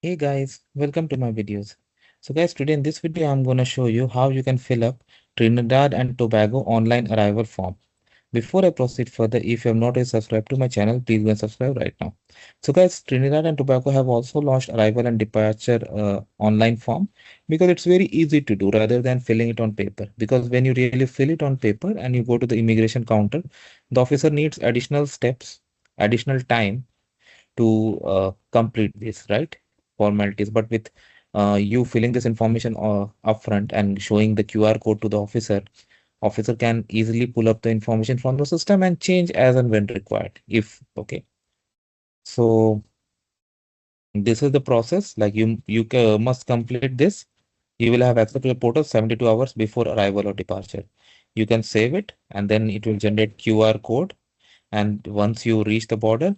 Hey guys, welcome to my videos. So guys, today in this video, I'm going to show you how you can fill up Trinidad and Tobago online arrival form. Before I proceed further, if you have not yet subscribed to my channel, please go and subscribe right now. So guys, Trinidad and Tobago have also launched arrival and departure online form because it's very easy to do rather than filling it on paper. Because when you really fill it on paper and you go to the immigration counter, the officer needs additional steps, additional time to complete this, right? Formalities. But with you filling this information upfront and showing the QR code to the officer, officer can easily pull up the information from the system and change as and when required. If okay, so this is the process. Like you must complete this. You will have access to your portal 72 hours before arrival or departure. You can save it and then it will generate QR code. And once you reach the border,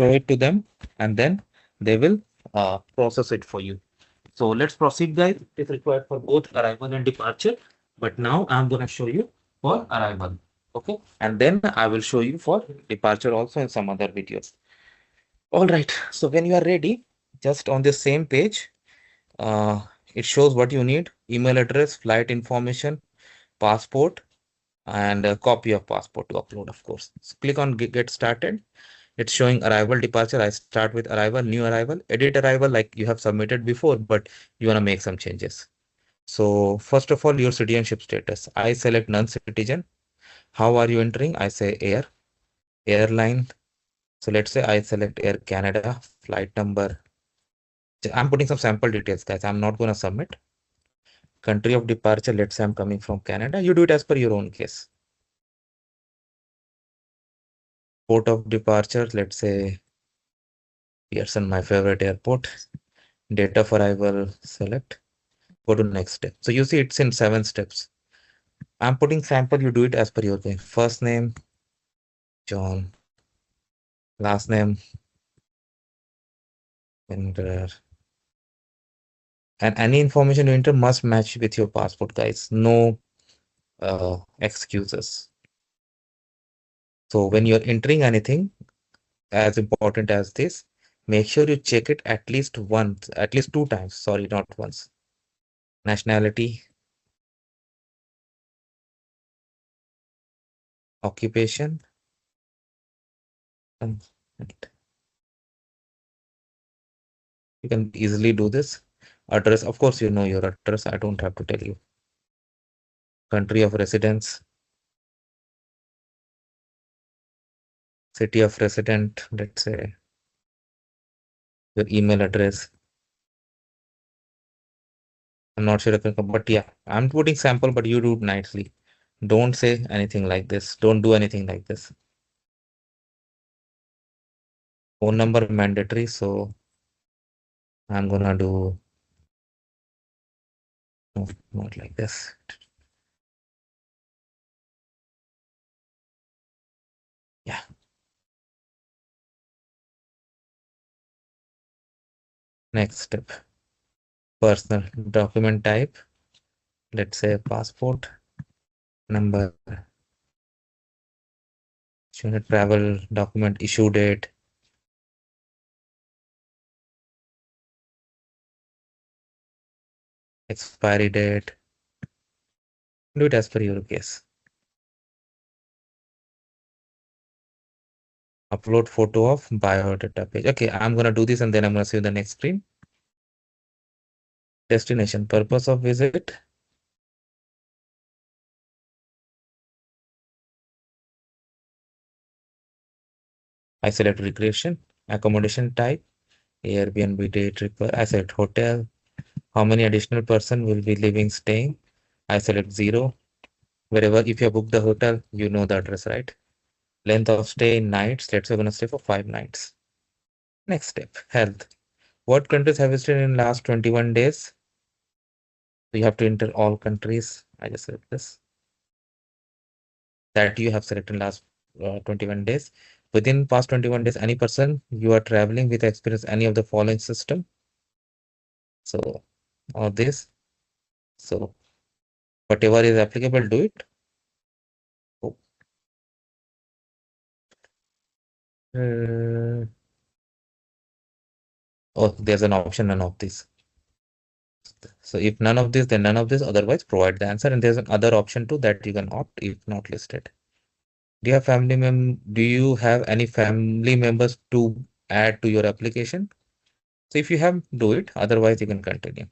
show it to them, and then they will process it for you. So let's proceed, guys. It is required for both arrival and departure. But now I'm going to show you for arrival. Okay. And then I will show you for departure also in some other videos. All right. So when you are ready, just on the same page, uh, it shows what you need: email address, flight information, passport, and a copy of passport to upload, of course. So click on get started. It's showing arrival, departure. I start with arrival, new arrival, edit arrival like you have submitted before, but you want to make some changes. So first of all, your citizenship status. I select non-citizen. How are you entering? I say air, airline. So let's say I select Air Canada, flight number. I'm putting some sample details, guys. I'm not going to submit. Country of departure. Let's say I'm coming from Canada. You do it as per your own case. Port of departure. Let's say Pearson, my favorite airport. Date of arrival. Select. Go to next step. So you see it's in 7 steps. I'm putting sample, you do it as per your name. First name, John. Last name, enter. And any information you enter must match with your passport, guys. No excuses. So when you're entering anything as important as this, make sure you check it at least once, at least 2 times. Sorry, not once. Nationality, occupation, and you can easily do this. Address, of course, you know your address. I don't have to tell you. Country of residence, city of resident, let's say your email address. I'm not sure if I can, but yeah, I'm putting sample, but you do it nicely. Don't say anything like this. Don't do anything like this. Phone number mandatory, so I'm gonna do no, not like this. Yeah, next step. Personal document type. Let's say passport number, travel document issue date, expiry date. Do it as per your case. Upload photo of biodata page. Okay, I'm gonna do this and then I'm gonna see you the next screen. Destination, purpose of visit. I select recreation, accommodation type, Airbnb day tripper. I select hotel. How many additional person will be living, staying? I select 0. Wherever, if you book the hotel, you know the address, right? Length of stay in nights. Let's say we're gonna stay for 5 nights. Next step, health. What countries have visited in last 21 days? So you have to enter all countries. I just select this. That you have selected in last 21 days. Within past 21 days, any person you are traveling with experience any of the following system. So, or this. So whatever is applicable, do it. Oh, uh, Oh, there's an option, none of these. So if none of this, then none of this. Otherwise, provide the answer. And there's another option too that you can opt if not listed. Do you have any family members to add to your application? So if you have, do it. Otherwise, you can continue.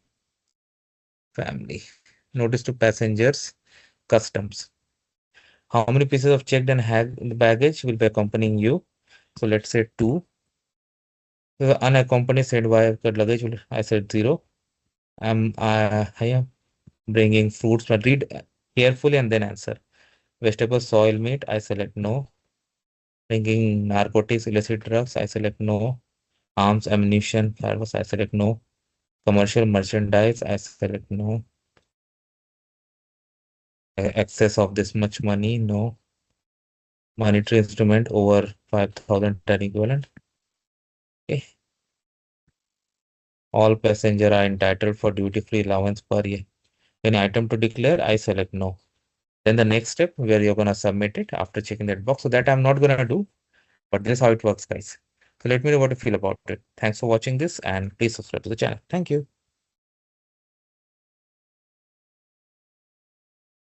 Family. Notice to passengers. Customs. How many pieces of checked and hand baggage will be accompanying you? So let's say two. The unaccompanied said why luggage will I said zero. I am bringing fruits, but read carefully and then answer. Vegetable, soil, meat, I select no. Bringing narcotics, illicit drugs, I select no. Arms, ammunition, fireworks, I select no. Commercial merchandise, I select no. Excess of this much money, no. Monetary instrument over 5,000 ton equivalent. Okay. All passenger are entitled for duty-free allowance per year. Any item to declare, I select no. Then the next step where you're gonna submit it after checking that box. So that I'm not gonna do, but this is how it works, guys. So let me know what you feel about it. Thanks for watching this and please subscribe to the channel. Thank you.